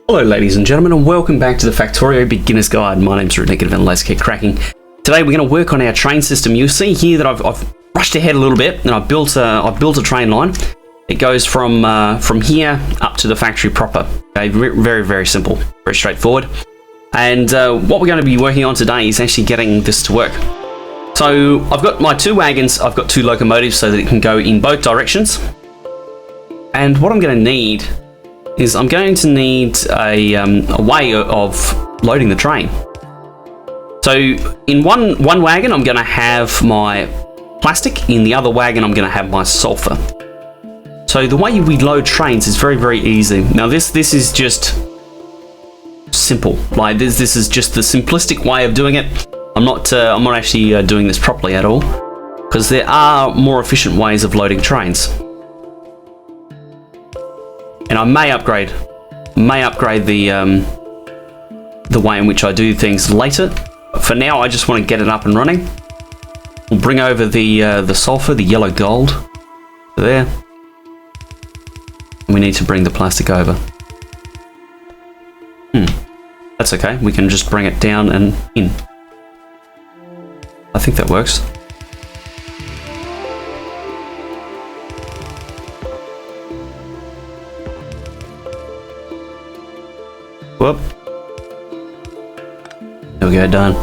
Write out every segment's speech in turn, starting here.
Hello ladies and gentlemen, and welcome back to the Factorio Beginner's Guide. My name's Negative and let's get cracking. Today we're going to work on our train system. You'll see here that I've rushed ahead a little bit and I've built a train line. It goes from here up to the factory proper. Okay, very simple, very straightforward. And what we're going to be working on today is actually getting this to work. So I've got my two wagons, I've got two locomotives so that it can go in both directions. And what I'm going to need is I'm going to need a way of loading the train. So in one wagon I'm going to have my plastic, in the other wagon I'm going to have my sulfur. So the way we load trains is very easy. Now this is just simple. Like this is just the simplistic way of doing it. I'm not actually doing this properly at all, because there are more efficient ways of loading trains. And I may upgrade the way in which I do things later. But for now, I just want to get it up and running. We'll bring over the sulfur, the yellow gold, there. And we need to bring the plastic over. That's okay. We can just bring it down and in. I think that works. Whoop. There we go, done.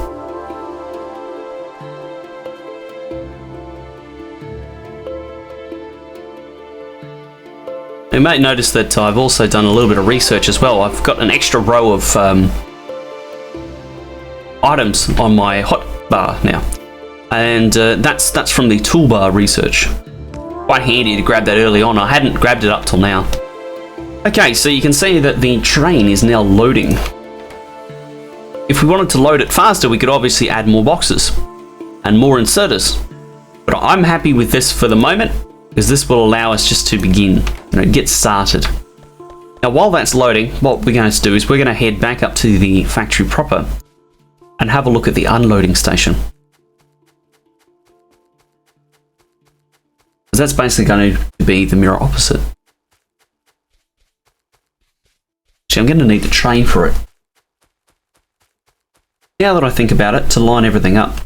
You might notice that I've also done a little bit of research as well. I've got an extra row of items on my hotbar now. And that's from the toolbar research. Quite handy to grab that early on. I hadn't grabbed it up till now. Okay, so you can see that the train is now loading. If we wanted to load it faster, we could obviously add more boxes and more inserters. But I'm happy with this for the moment, because this will allow us just to begin, get started. Now, while that's loading, what we're going to do is we're going to head back up to the factory proper and have a look at the unloading station. Because that's basically going to be the mirror opposite. I'm going to need the train for it. Now that I think about it, to line everything up.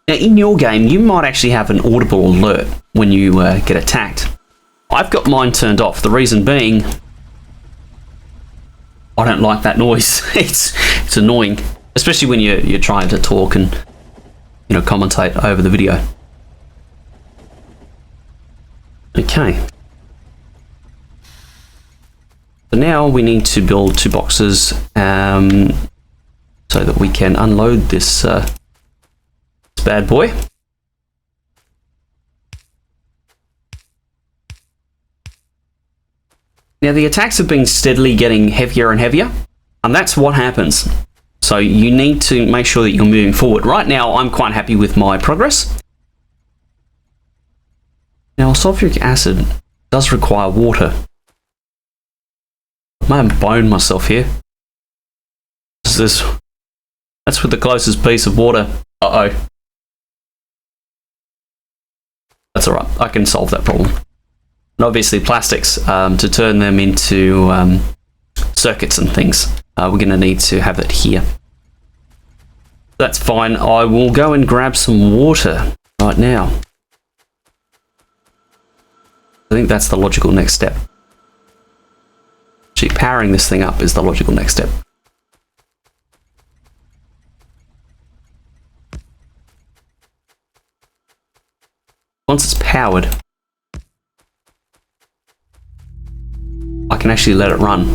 Now in your game, you might actually have an audible alert when you get attacked. I've got mine turned off, the reason being I don't like that noise. It's annoying, especially when you're trying to talk and commentate over the video. Okay, so now we need to build two boxes so that we can unload this bad boy. Now the attacks have been steadily getting heavier and heavier, and that's what happens. So you need to make sure that you're moving forward. Right now I'm quite happy with my progress. Now, sulfuric acid does require water. I might have boned myself here. That's with the closest piece of water. Uh-oh. That's alright, I can solve that problem. And obviously plastics, to turn them into circuits and things, we're going to need to have it here. That's fine, I will go and grab some water right now. I think that's the logical next step. Actually, powering this thing up is the logical next step. Once it's powered, I can actually let it run.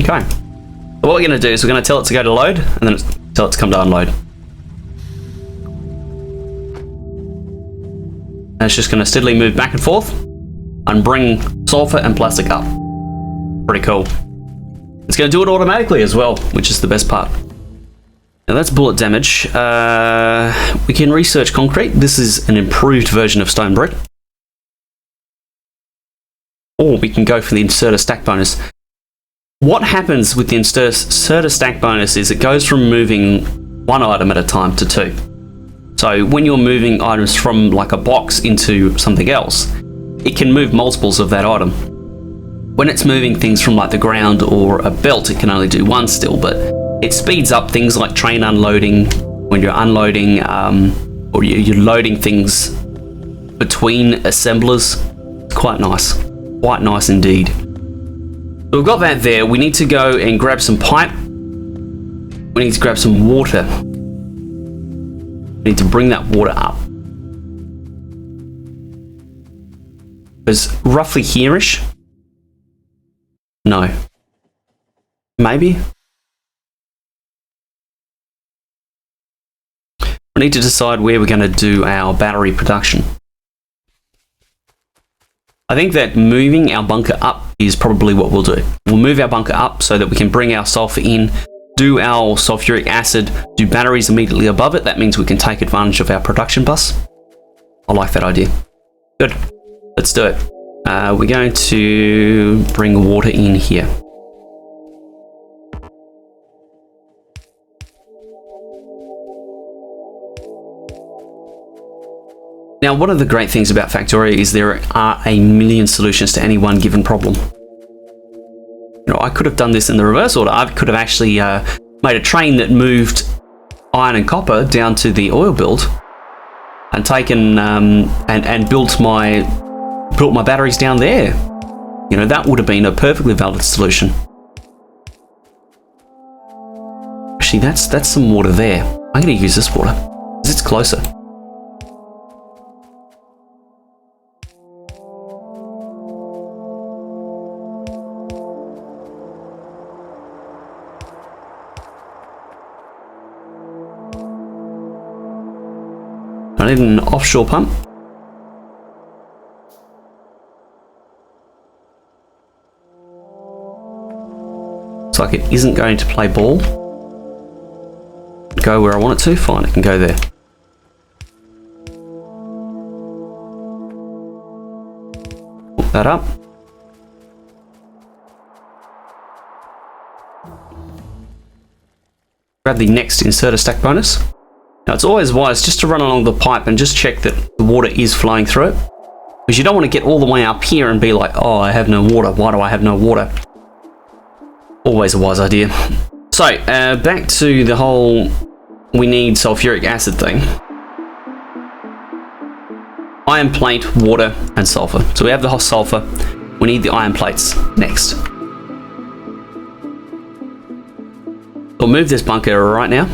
Okay. What we're going to do is we're going to tell it to go to load, and then tell it to come to unload. And it's just going to steadily move back and forth and bring sulfur and plastic up. Pretty cool. It's going to do it automatically as well, which is the best part. Now that's bullet damage. We can research concrete. This is an improved version of stone brick. Or we can go for the inserter stack bonus. what happens with the inserter stack bonus is it goes from moving one item at a time to two. So when you're moving items from like a box into something else, it can move multiples of that item. When it's moving things from like the ground or a belt, it can only do one still, but it speeds up things like train unloading, when you're unloading or you're loading things between assemblers. It's quite nice indeed. So we've got that there. We need to go and grab some pipe. We need to grab some water. We need to bring that water up. It's roughly here-ish. No. Maybe? We need to decide where we're going to do our battery production. I think that moving our bunker up is probably what we'll do. We'll move our bunker up so that we can bring our sulfur in, do our sulfuric acid, do batteries immediately above it. That means we can take advantage of our production bus. I like that idea. Good. Let's do it. We're going to bring water in here. Now, one of the great things about Factorio is there are a million solutions to any one given problem. You know, I could have done this in the reverse order. I could have actually made a train that moved iron and copper down to the oil build and taken and built my batteries down there. You know, that would have been a perfectly valid solution. Actually, that's some water there. I'm going to use this water because it's closer. I need an offshore pump. Looks like it isn't going to play ball. Go where I want it to. Fine, it can go there. Hook that up. Grab the next inserter stack bonus. Now it's always wise just to run along the pipe and just check that the water is flowing through it. Because you don't want to get all the way up here and be like, oh, I have no water. Why do I have no water? Always a wise idea. So, back to the whole we need sulfuric acid thing. Iron plate, water, and sulfur. So we have the hot sulfur. We need the iron plates next. We'll move this bunker right now.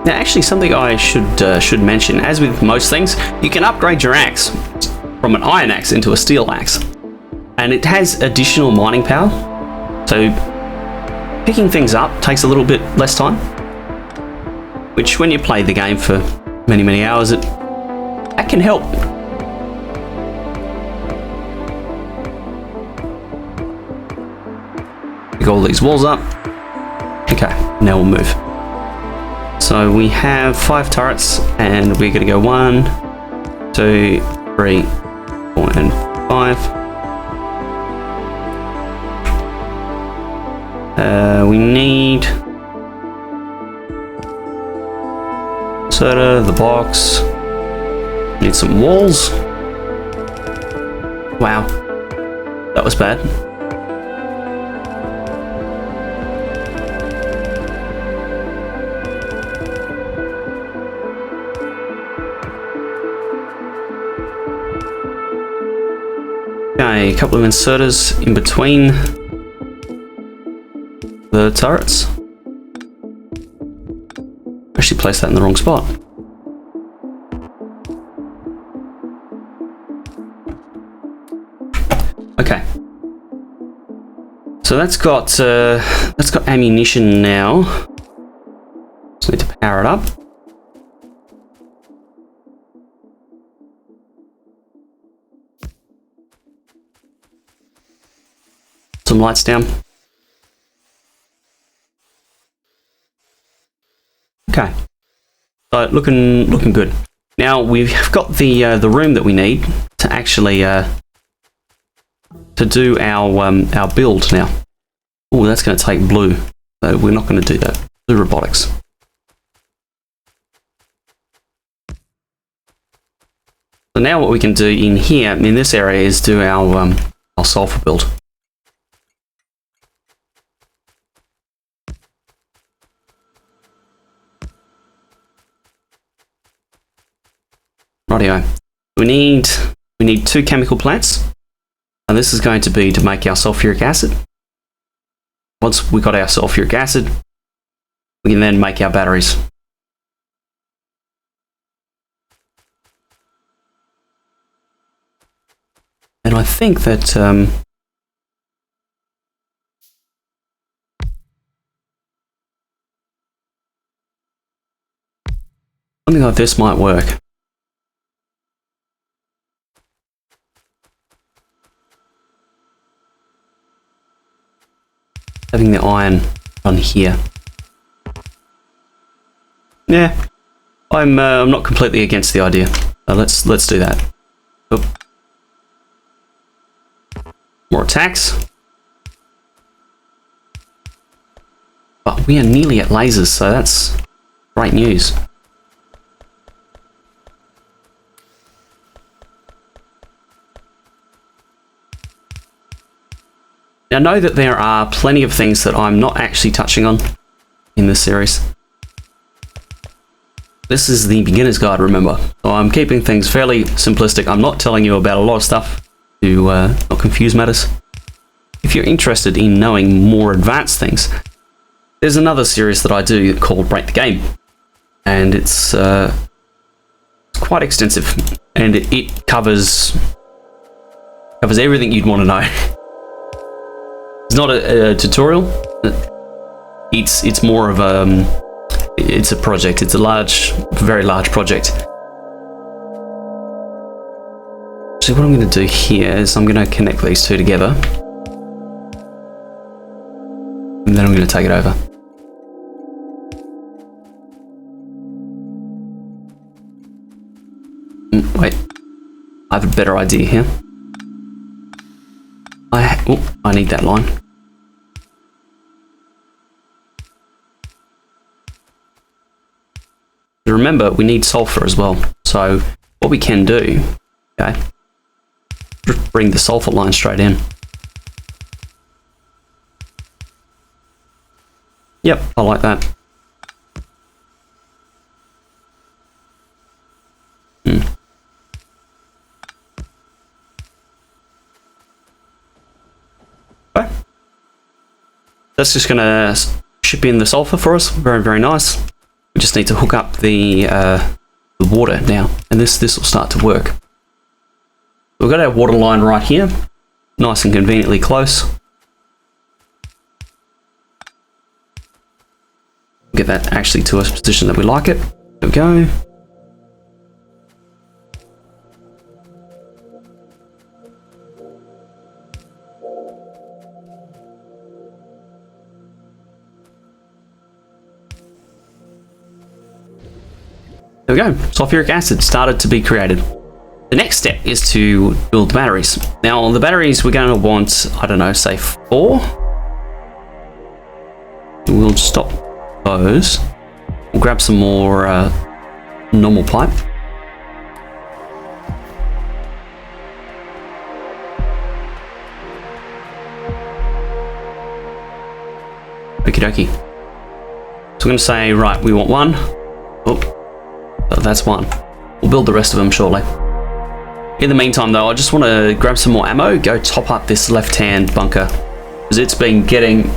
Now, actually, something I should mention, as with most things, you can upgrade your axe from an iron axe into a steel axe, and it has additional mining power. So picking things up takes a little bit less time, which when you play the game for many hours, that can help. Pick all these walls up. Okay, now we'll move. So we have 5 turrets, and we're going to go 1, 2, 3, 4, and 5. We need soda, the box. Need some walls. Wow, that was bad. Okay, a couple of inserters in between the turrets. Actually placed that in the wrong spot. Okay. So that's got ammunition now. Just need to power it up. Some lights down. Okay. So looking good. Now we've got the room that we need to actually to do our build now. Oh, that's going to take blue. So we're not going to do that. Do robotics. So now what we can do in here, in this area, is do our sulfur build. Rightio. We need 2 chemical plants, and this is going to be to make our sulfuric acid. Once we got our sulfuric acid, we can then make our batteries. And I think that something like this might work. Having the iron on here. Yeah, I'm not completely against the idea. Let's do that. Oop. More attacks. But we are nearly at lasers, so that's great news. Now, know that there are plenty of things that I'm not actually touching on in this series. This is the beginner's guide, remember. So I'm keeping things fairly simplistic. I'm not telling you about a lot of stuff to not confuse matters. If you're interested in knowing more advanced things, there's another series that I do called Break the Game. And it's quite extensive. And it covers everything you'd want to know. It's not a tutorial. It's more of it's a project. It's a very large project. So what I'm going to do here is I'm going to connect these two together, and then I'm going to take it over. Wait, I have a better idea here. I need that line. Remember, we need sulfur as well. So what we can do, okay, bring the sulfur line straight in. Yep, I like that. Okay. That's just gonna ship in the sulfur for us. Very, very nice. We just need to hook up the water now, and this will start to work. We've got our water line right here, nice and conveniently close. Get that actually to a position that we like it. There we go. There we go, sulfuric acid started to be created. The next step is to build the batteries. Now the batteries we're going to want, I don't know, say 4. We'll stop those. We'll grab some more normal pipe. Okie dokie. So we're going to say, right, we want 1. Oh. That's 1. We'll build the rest of them shortly. In the meantime though, I just want to grab some more ammo, go top up this left-hand bunker, because it's been getting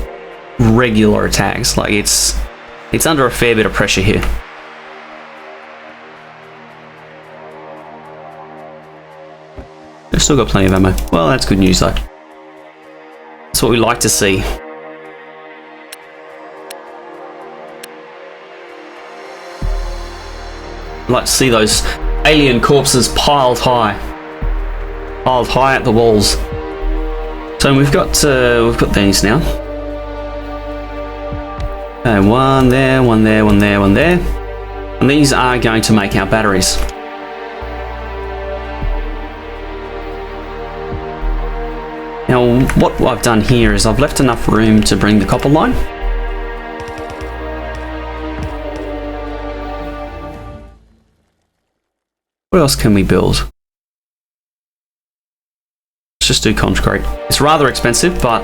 regular attacks. Like it's under a fair bit of pressure here. They've still got plenty of ammo. Well, that's good news though. That's what we like to see. I like to see those alien corpses piled high at the walls. So we've got these now. Okay, one there, one there, one there, one there, and these are going to make our batteries. Now, what I've done here is I've left enough room to bring the copper line. What else can we build? Let's just do concrete. It's rather expensive, but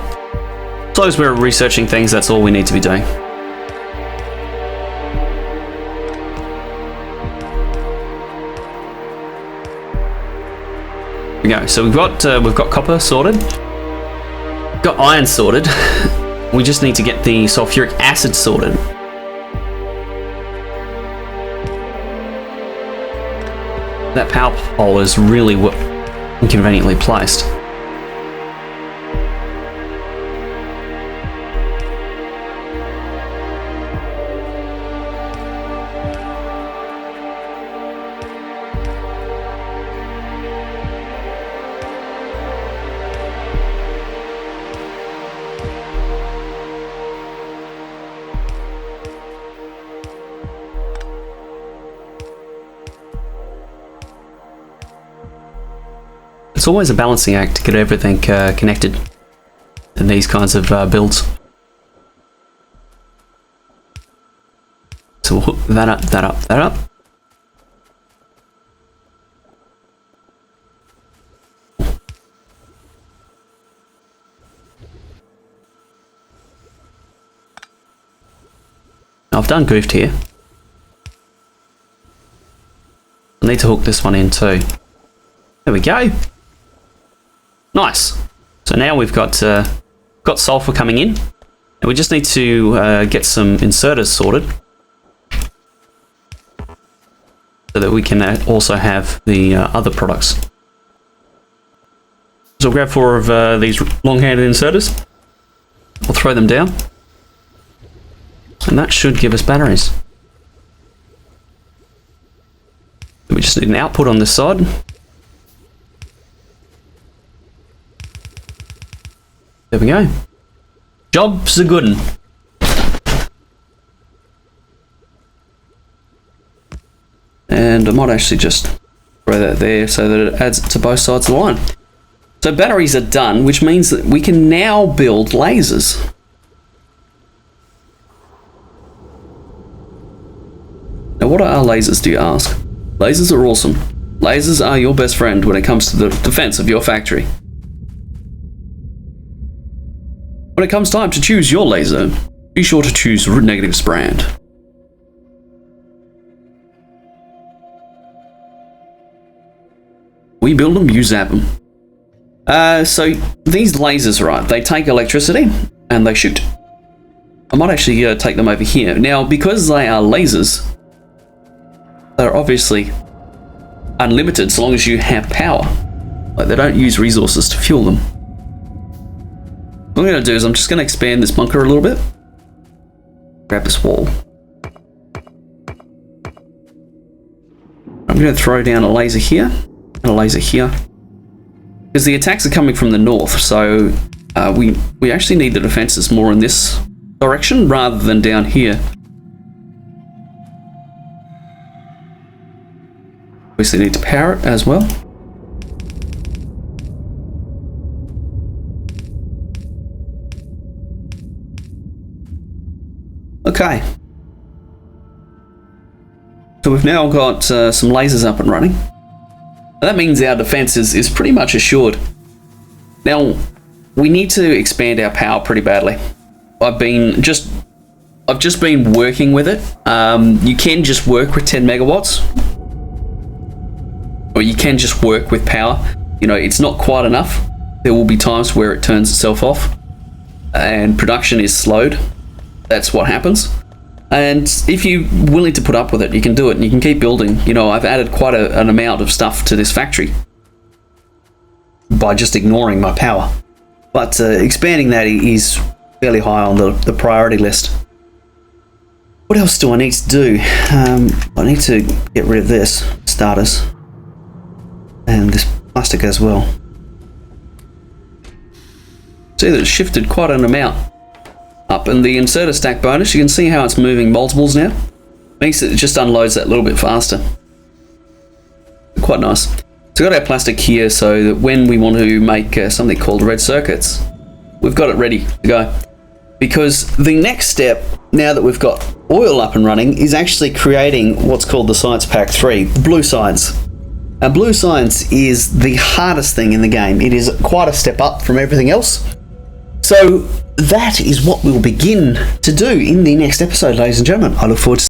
as long as we're researching things, that's all we need to be doing. There we go. So we've got copper sorted. Got iron sorted. We just need to get the sulfuric acid sorted. That power pole is really inconveniently placed. It's always a balancing act to get everything connected in these kinds of builds. So we'll hook that up, that up, that up. I've done goofed here. I need to hook this one in too. There we go. Nice. So now we've got sulfur coming in, and we just need to get some inserters sorted so that we can also have the other products. So we'll grab 4 of these long-handed inserters. We'll throw them down, and that should give us batteries. We just need an output on this side. There we go. Job's a good one. And I might actually just throw that there so that it adds to both sides of the line. So batteries are done, which means that we can now build lasers. Now, what are lasers, do you ask? Lasers are awesome. Lasers are your best friend when it comes to the defense of your factory. When it comes time to choose your laser, be sure to choose Root Negative's brand. We build them, you zap them. So these lasers, right, they take electricity and they shoot. I might actually take them over here. Now, because they are lasers, they're obviously unlimited so long as you have power. Like, they don't use resources to fuel them. What I'm going to do is I'm just going to expand this bunker a little bit. Grab this wall. I'm going to throw down a laser here and a laser here. Because the attacks are coming from the north, so we actually need the defenses more in this direction rather than down here. Obviously need to power it as well. Okay. So we've now got some lasers up and running. That means our defense is pretty much assured. Now, we need to expand our power pretty badly. I've just been working with it. You can just work with 10 megawatts. Or you can just work with power. You know, it's not quite enough. There will be times where it turns itself off and production is slowed. That's what happens. And if you're willing to put up with it, you can do it and you can keep building. You know, I've added quite an amount of stuff to this factory by just ignoring my power. but expanding that is fairly high on the priority list. What else do I need to do? I need to get rid of this, starters, and this plastic as well. See that it's shifted quite an amount up, and the inserter stack bonus, you can see how it's moving multiples now. Makes it just unloads that little bit faster. Quite nice. So we've got our plastic here so that when we want to make something called red circuits, we've got it ready to go. Because the next step, now that we've got oil up and running, is actually creating what's called the Science Pack 3, the blue science. Now, blue science is the hardest thing in the game. It is quite a step up from everything else. So that is what we'll begin to do in the next episode, ladies and gentlemen. I look forward to